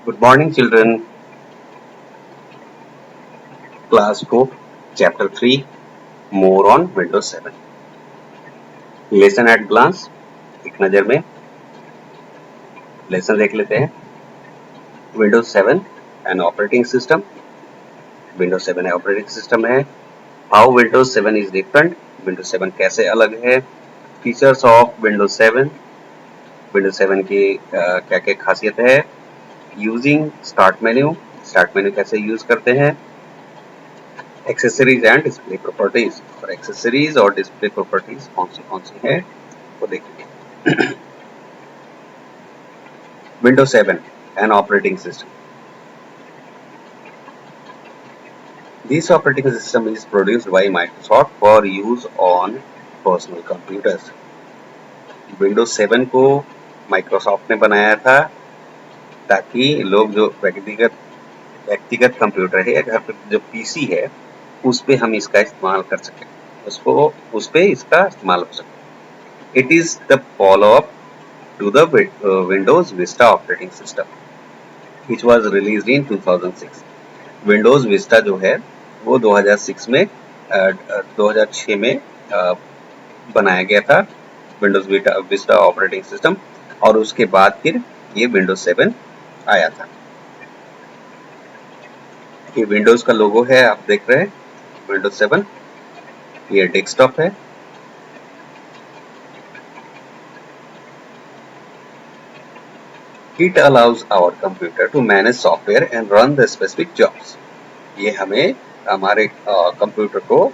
Good morning, children. Class 4, Chapter 3, More on Windows 7. Lesson at glance. एक नज़र में lesson देख लेते हैं. Windows 7 an operating system. Windows 7 operating system है. How Windows 7 is different. Windows 7 कैसे अलग है. Features of Windows 7. Windows 7 की क्या-क्या खासियत है. Using Start menu. Start menu कैसे यूज करते हैं. Accessories and display properties. और एक्सेसरीज और डिस्प्ले प्रॉपर्टीज कौन सी है वो देखेंगे. Windows 7 an operating system. This operating system is produced by Microsoft for use on personal computers. Windows 7 को Microsoft ने बनाया था ताकि लोग जो व्यक्तिगत कंप्यूटर है या घर पे जो पीसी है उस पे हम इसका इस्तेमाल कर सकें, उस पे इसका इस्तेमाल हो सके. It is the follow-up to the Windows Vista operating system, which was released in 2006. Windows Vista जो है वो 2006 में बनाया गया था Windows Vista ऑपरेटिंग सिस्टम, और उसके बाद फिर ये Windows 7 आया था. ये Windows का लोगो है, आप देख रहे हैं Windows 7. ये डेस्कटॉप है. It allows our computer to manage software and run the specific jobs. ये हमें हमारे कंप्यूटर को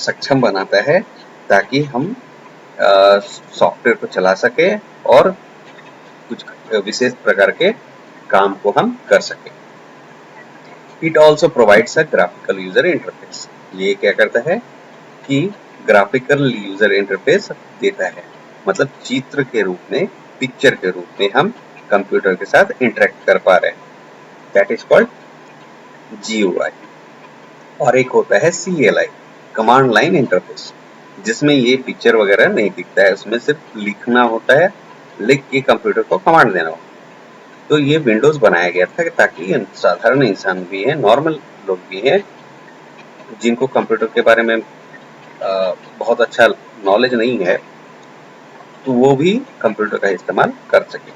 सक्षम बनाता है ताकि हम सॉफ्टवेयर को चला सके और कुछ विशेष प्रकार के काम को हम कर सके. It also provides a graphical user interface. ये क्या करता है कि ग्राफिकल यूजर इंटरफेस देता है, मतलब चित्र के रूप में, पिक्चर के रूप में हम कंप्यूटर के साथ इंटरेक्ट कर पा रहे हैं. That is called GUI. और एक होता है CLI, कमांड लाइन इंटरफेस, जिसमें ये पिक्चर वगैरह नहीं दिखता है, उसमें सिर्फ लिखना होता है, लिख के कंप्यूटर को कमांड देना होता है. तो ये विंडोज बनाया गया था ताकि साधारण इंसान भी है, नॉर्मल लोग भी हैं, जिनको कंप्यूटर के बारे में बहुत अच्छा नॉलेज नहीं है, तो वो भी कंप्यूटर का इस्तेमाल कर सके.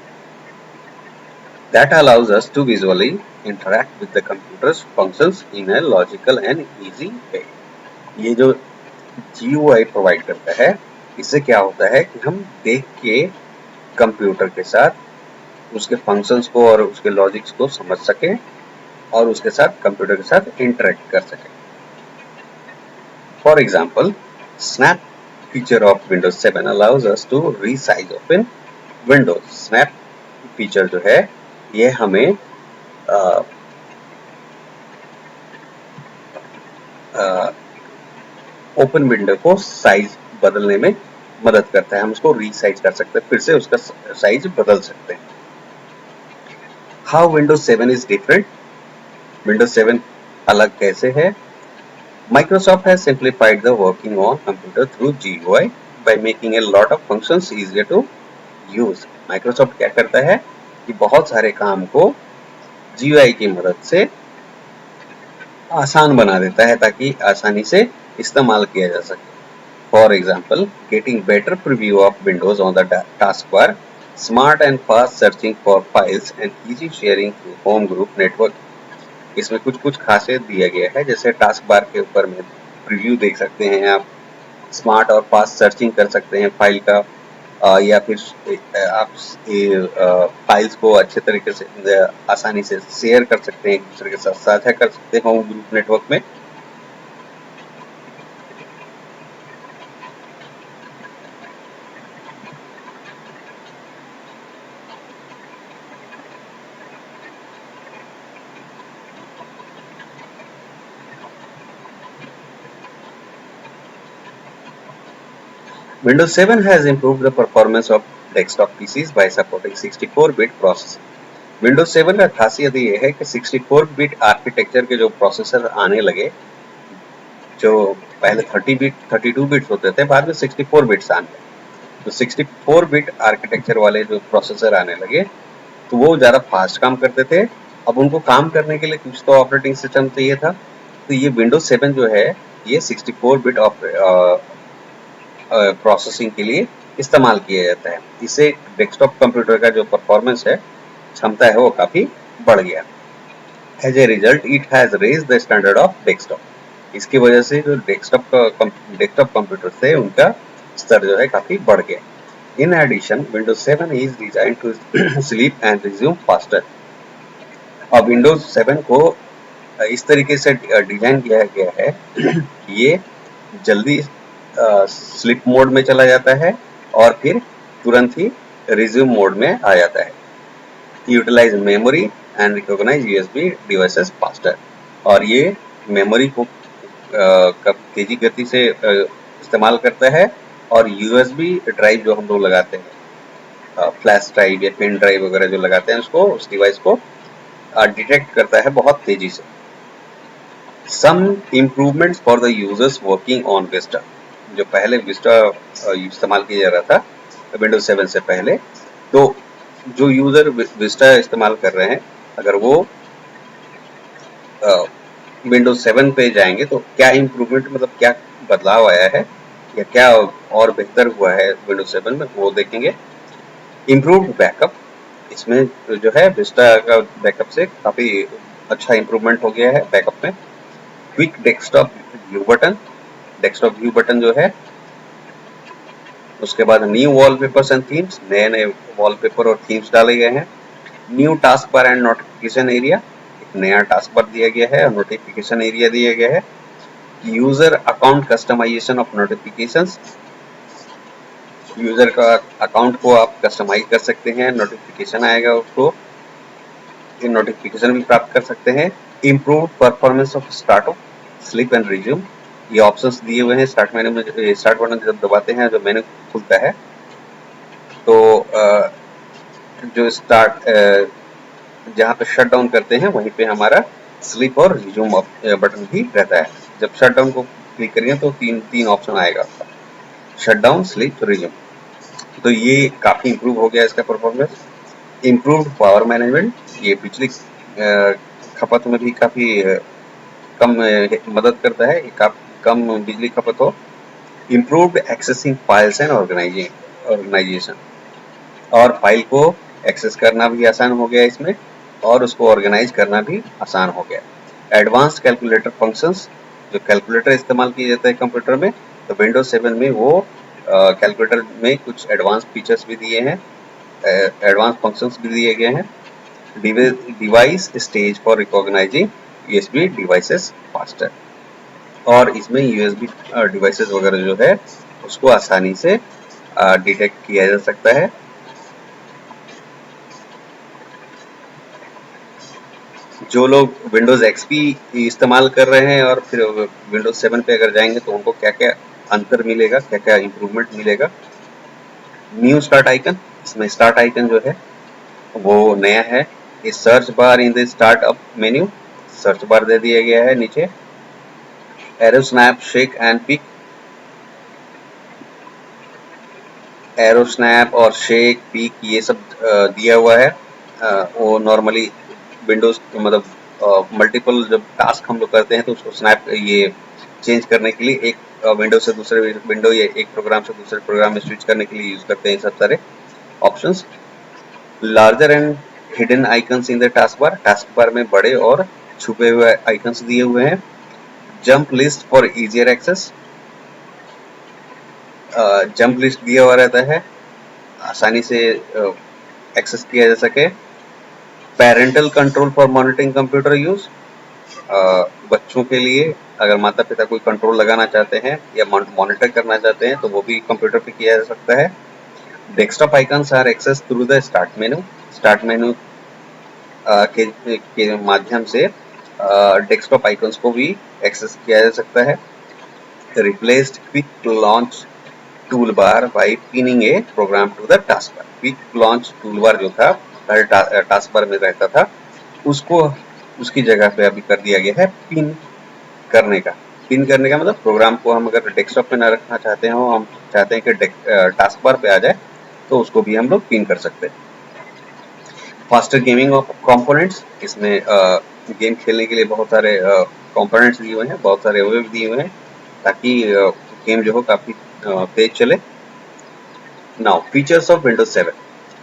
That allows us to visually interact with the computer's functions in a logical and easy way. ये जो GUI प्रोवाइड करता है, इससे क्या होता है कि हम देख के कंप्यूटर के साथ उसके फंक्शंस को और उसके लॉजिक्स को समझ सके और उसके साथ कंप्यूटर के साथ इंटरेक्ट कर सके. For example, snap feature of Windows 7 allows us to resize open Windows. Snap feature जो है ये हमें ओपन विंडो को साइज बदलने में मदद करता है. हम उसको रीसाइज कर सकते हैं, फिर से उसका साइज बदल सकते हैं. How Windows 7 is different. Windows 7 अलग कैसे है. Microsoft has simplified the working on computer through GUI by making a lot of functions easier to use. Microsoft क्या करता है कि बहुत सारे काम को GUI की मदद से आसान बना देता है ताकि आसानी से इस्तेमाल किया जा सके. For example, getting better preview of Windows on the task bar, smart and fast searching for files and easy sharing through whom group network. इसमें कुछ खासियत दिया गया है, जैसे टास्क बार के ऊपर में प्रीव्यू देख सकते हैं आप, स्मार्ट और फास्ट सर्चिंग कर सकते हैं फाइल का, या फिर आप फाइल्स को अच्छे तरीके से आसानी से शेयर कर सकते हैं, एक दूसरे के साथ साझा कर सकते हैं होम ग्रुप नेटवर्क में. Windows 7 has improved the performance of desktop PCs by supporting 64-bit processing. Windows 7 का खासियत ये है कि 64-bit आर्किटेक्चर के जो प्रोसेसर आने लगे, जो पहले 32 बिट्स होते थे, बाद में 64 बिट्स आने लगे. तो 64 बिट आर्किटेक्चर वाले जो प्रोसेसर आने लगे, तो वो ज़्यादा फास्ट काम करते थे। अब उनको काम करने के लिए कुछ तो ऑपरेटिंग सिस्टम चाहिए था, तो ये विंडोज 7 जो है ये 64 बिट प्रोसेसिंग के लिए इस्तेमाल किया जाता है। इससे डेस्कटॉप कंप्यूटर का जो परफॉर्मेंस है, क्षमता है, वो काफ़ी बढ़ गया। As a result it has raise the standard of desktop. इसकी वजह से जो डेस्कटॉप कंप्यूटर थे उनका स्तर जो है काफ़ी बढ़ गया। In addition, Windows 7 is designed to sleep and resume faster. अब Windows 7 को इस तरीके से डिजाइन किया गया है कि ये जल्दी स्लीप मोड में चला जाता है और फिर तुरंत ही रिज्यूम मोड में आ जाता है। Utilise memory and recognise USB devices faster. और ये मेमोरी को तेजी गति से इस्तेमाल करता है, और यूएसबी ड्राइव जो हम लोग लगाते हैं, फ्लैश ड्राइव या पेन ड्राइव वगैरह जो लगाते हैं उसको, उस डिवाइस को डिटेक्ट करता है बहुत तेजी से। Some improvements for the users working on Vista. जो पहले विस्टा इस्तेमाल किया जा रहा था विंडोज 7 से पहले, तो जो यूजर विस्टा इस्तेमाल कर रहे हैं, अगर वो विंडोज 7 पे जाएंगे तो क्या इम्प्रूवमेंट, मतलब क्या बदलाव आया है या क्या और बेहतर हुआ है विंडोज 7 में, वो देखेंगे। इम्प्रूव्ड बैकअप, इसमें जो है विस्टा का बैकअप से काफ़ी अच्छा इम्प्रूवमेंट हो गया है बैकअप में। क्विक डेस्कटॉप व्यू बटन जो है, उसके बाद न्यू वॉलपेपर्स एंड थीम्स, नए नए वॉलपेपर और थीम्स डाले गए हैं। New task bar and notification area, एक नया टास्क बार दिया गया है और नोटिफिकेशन एरिया दिया गया है। User account customisation of notifications, user का अकाउंट को आप कस्टमाइज कर सकते हैं, नोटिफिकेशन आएगा उसको, ये नोटिफिकेशन भी प्राप्त कर सकते हैं। Improve performance of start of sleep and resume, ये ऑप्शंस दिए हुए हैं स्टार्ट मेन्यू में। स्टार्ट बटन जब दबाते हैं, जो मेन्यू खुलता है, तो जो स्टार्ट जहाँ पे शट डाउन करते हैं वहीं पे हमारा स्लीप और रिज्यूम बटन भी रहता है। जब शट डाउन को क्लिक करिए तो तीन ऑप्शन आएगा आपका, शट डाउन, स्लीप, रिज्यूम। तो ये काफ़ी इम्प्रूव हो गया इसका परफॉर्मेंस। इम्प्रूव्ड पावर मैनेजमेंट, ये बिजली खपत में भी काफ़ी कम मदद करता है, कम बिजली खपत हो। Improved accessing files and organisation, और फाइल को एक्सेस करना भी आसान हो गया इसमें, और उसको ऑर्गेनाइज करना भी आसान हो गया। एडवांस्ड कैलकुलेटर फंक्शंस, जो कैलकुलेटर इस्तेमाल किया जाता है कंप्यूटर में, तो विंडोज 7 में वो कैलकुलेटर में कुछ एडवांस फीचर्स भी दिए हैं, एडवांस फंक्शंस भी दिए गए हैं। Device stage for recognising USB devices faster, और इसमें यूएसबी डिवाइसेस वगैरह जो है उसको आसानी से डिटेक्ट किया जा सकता है। जो लोग विंडोज एक्सपी इस्तेमाल कर रहे हैं और फिर विंडोज 7 पे अगर जाएंगे तो उनको क्या क्या अंतर मिलेगा, क्या क्या इम्प्रूवमेंट मिलेगा। न्यू स्टार्ट आइकन, इसमें स्टार्ट आइकन जो है वो नया है। इस search bar in the start up menu, search bar दे दिया गया है नीचे। Aero snap, shake and peek, Aero snap और शेक पिक ये सब दिया हुआ है। वो नॉर्मली विंडोज मतलब मल्टीपल जब टास्क हम लोग करते हैं तो उसको स्नैप ये चेंज करने के लिए, एक विंडो से दूसरे विंडो या एक प्रोग्राम से दूसरे प्रोग्राम में स्विच करने के लिए यूज करते हैं सब सारे options. Larger and hidden icons in the taskbar में बड़े और छुपे हुए आइकन्स दिए हुए हैं। Jump list for easier access, jump list दिया हुआ रहता है, आसानी से एक्सेस किया जा सके। Parental control for monitoring computer use, बच्चों के लिए अगर माता पिता कोई कंट्रोल लगाना चाहते हैं या मॉनिटर करना चाहते हैं तो वो भी कंप्यूटर पे किया जा सकता है। Desktop icons are access through the start menu के माध्यम से डेस्कटॉप आइकन्स को भी एक्सेस किया जा सकता है। Replaced quick launch toolbar by pinning a program to the taskbar. Quick launch toolbar जो था पहले टास्क बार में रहता था, उसको उसकी जगह पे अभी कर दिया गया है पिन करने का। पिन करने का मतलब प्रोग्राम को हम अगर डेस्कटॉप पे ना रखना चाहते हो, हम चाहते हैं कि टास्क बार पे आ जाए, तो उसको भी हम लोग पिन कर सकते हैं। फास्टर गेमिंग कंपोनेंट्स, इसमें गेम खेलने के लिए बहुत सारे कंपोनेंट्स दिए हुए हैं, बहुत सारे अवयव दिए हुए हैं ताकि गेम जो हो काफी तेज चले। Now features of Windows 7।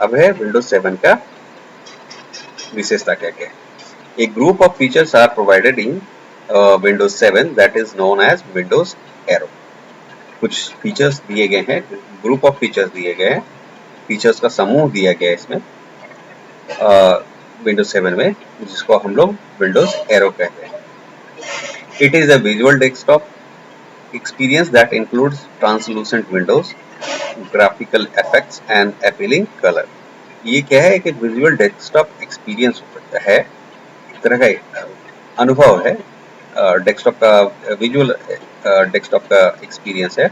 अब है विंडोज 7 का विशेषता क्या क्या है। A group of features are provided in Windows 7 that is known as Windows Aero। कुछ फीचर्स दिए गए हैं, ग्रुप ऑफ फीचर्स दिए गए हैं, फीचर्स का समूह दिया गया है इसमें विंडोज 7 में, जिसको हम लोग विंडोज एरो कहते हैं। It is a visual desktop experience that includes translucent windows, graphical effects and appealing color। ये क्या है कि विजुअल डेस्कटॉप एक्सपीरियंस होता है, एक तरह का अनुभव है डेस्कटॉप का, विजुअल डेस्कटॉप का एक्सपीरियंस है,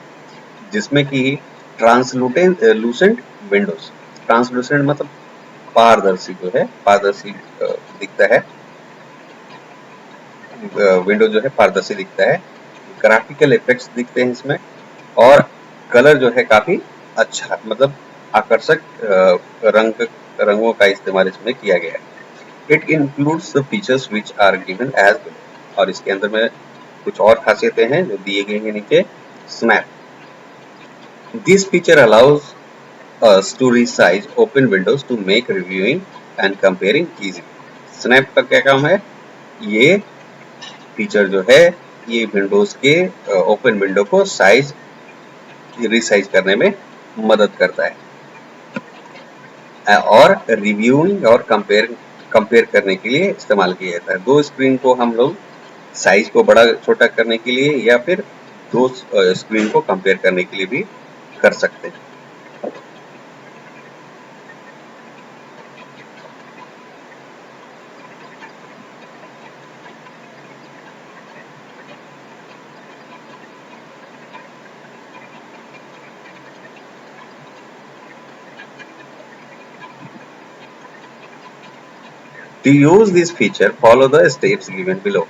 जिसमें कि ट्रांसलूटेंट लूसेंट विंडोज, ट्रांसलूसेंट मतलब पारदर्शी जो है, पारदर्शी दिखता है, विंडो जो है पारदर्शी दिखता है, ग्राफिकल इफेक्ट्स दिखते हैं इसमें, और कलर जो है काफी अच्छा, मतलब आकर्षक रंगों का इस्तेमाल इसमें किया गया है। It includes the features which are given as below, और इसके अंदर में कुछ और खासियतें हैं जो दिए गए हैं नीचे। Snap, this feature allows us to resize open windows to make reviewing and comparing easy। Snap का क्या काम है, ये फीचर जो है ये विंडोज के ओपन विंडो को साइज रिसाइज करने में मदद करता है और रिव्यूइंग और कंपेयर करने के लिए इस्तेमाल किया जाता है। दो स्क्रीन को हम लोग साइज को बड़ा छोटा करने के लिए या फिर दो स्क्रीन को कंपेयर करने के लिए भी कर सकते हैं। To use this feature, follow the steps given below।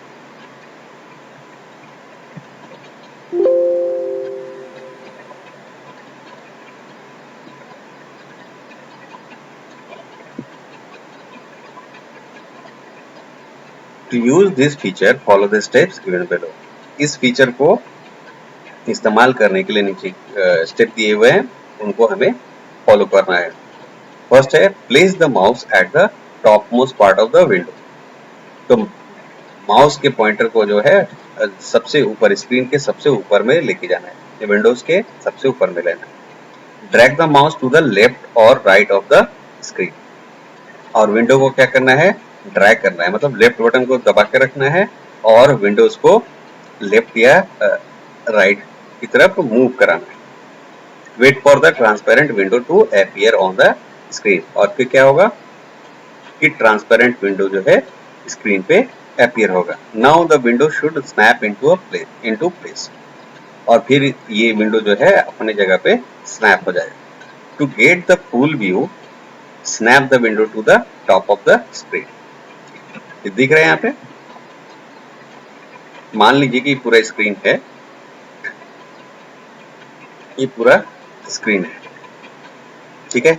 To use this feature, follow the steps given below। इस फीचर को इस्तेमाल करने के लिए नीचे स्टेप दिए हुए हैं, उनको हमें फॉलो करना है। फर्स्ट है place the mouse at the top most part of the window. तो माउस के पॉइंटर को जो है सबसे ऊपर, स्क्रीन के सबसे ऊपर में लेके जाना है, ये विंडोज के सबसे ऊपर में लेना है। Drag the mouse to the left और राइट ऑफ द स्क्रीन, और विंडो को क्या करना है, ड्रैग करना है, मतलब लेफ्ट बटन को दबा के रखना है और विंडोज को लेफ्ट या राइट की तरफ मूव कराना है। Wait for the transparent window to appear on the screen, और फिर क्या होगा कि ट्रांसपेरेंट विंडो जो है स्क्रीन पे अपीयर होगा। Now the window should snap into place, और फिर ये विंडो जो है अपने जगह पे स्नैप हो जाएगा। To get the full view, snap the window to the top of the screen. दिख रहा है यहाँ पे, मान लीजिए कि पूरा स्क्रीन है, ये पूरा स्क्रीन है, ठीक है।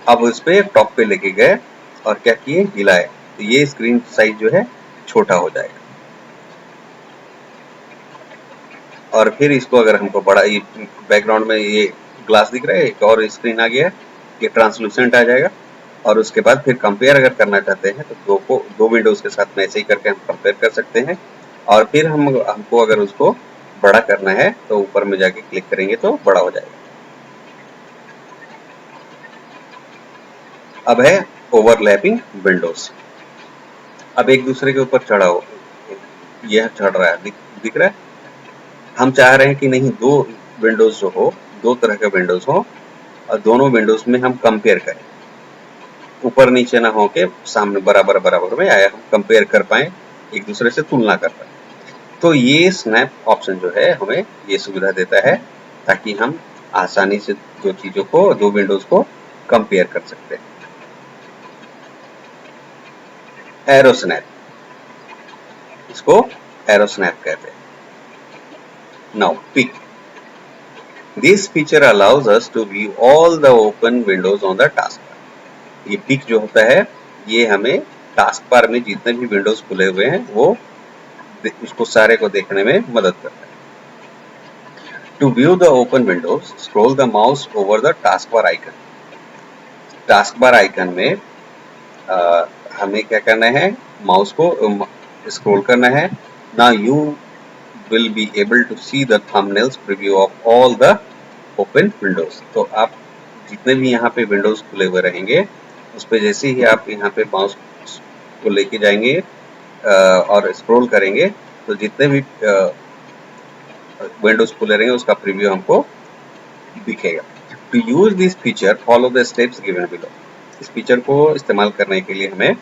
अब उस पे टॉप पे लेके गए और क्या किए, हिलाए, तो ये स्क्रीन साइज जो है छोटा हो जाएगा। और फिर इसको अगर हमको बड़ा, ये बैकग्राउंड में ये ग्लास दिख रहा है, एक और स्क्रीन आ गया, ये ट्रांसलूसेंट आ जाएगा। और उसके बाद फिर कंपेयर अगर करना चाहते हैं तो दो विंडोज के साथ में ऐसे ही करके हम कंपेयर कर सकते हैं। और फिर हमको अगर उसको बड़ा करना है तो ऊपर में जाके क्लिक करेंगे तो बड़ा हो जाएगा। अब है ओवरलैपिंग विंडोज। अब एक दूसरे के ऊपर चढ़ा हो, यह चढ़ रहा है, दिख रहा है। हम चाह रहे हैं कि नहीं, दो विंडोज जो हो, दो तरह के विंडोज हो और दोनों विंडोज में हम कंपेयर करें, ऊपर नीचे ना हो के सामने बराबर बराबर में आया, हम कंपेयर कर पाए, एक दूसरे से तुलना कर पाए। तो ये स्नैप ऑप्शन जो है हमें ये सुविधा देता है ताकि हम आसानी से दो चीजों को, दो विंडोज को कंपेयर कर सकते हैं। एरो स्नैप, इसको एरो स्नैप कहते हैं। Now peek, this feature allows us to view all the open windows on the taskbar. ये पिक जो होता है ये हमें टास्क बार में जितने भी विंडोज खुले हुए हैं वो उसको सारे को देखने में मदद करता है। To view the open windows, scroll the mouse over the taskbar icon. Taskbar icon में हमें क्या करना है, माउस को स्क्रॉल करना है। Now you will be able to see the thumbnails preview of all the open windows। तो आप जितने भी यहाँ पे विंडोज खुले हुए रहेंगे उस पे जैसे ही आप यहाँ पे माउस को लेके जाएंगे और स्क्रॉल करेंगे तो जितने भी विंडोज खुले रहेंगे उसका प्रीव्यू हमको दिखेगा। To use this feature follow the steps given below. इस फीचर को इस्तेमाल करने के लिए हमें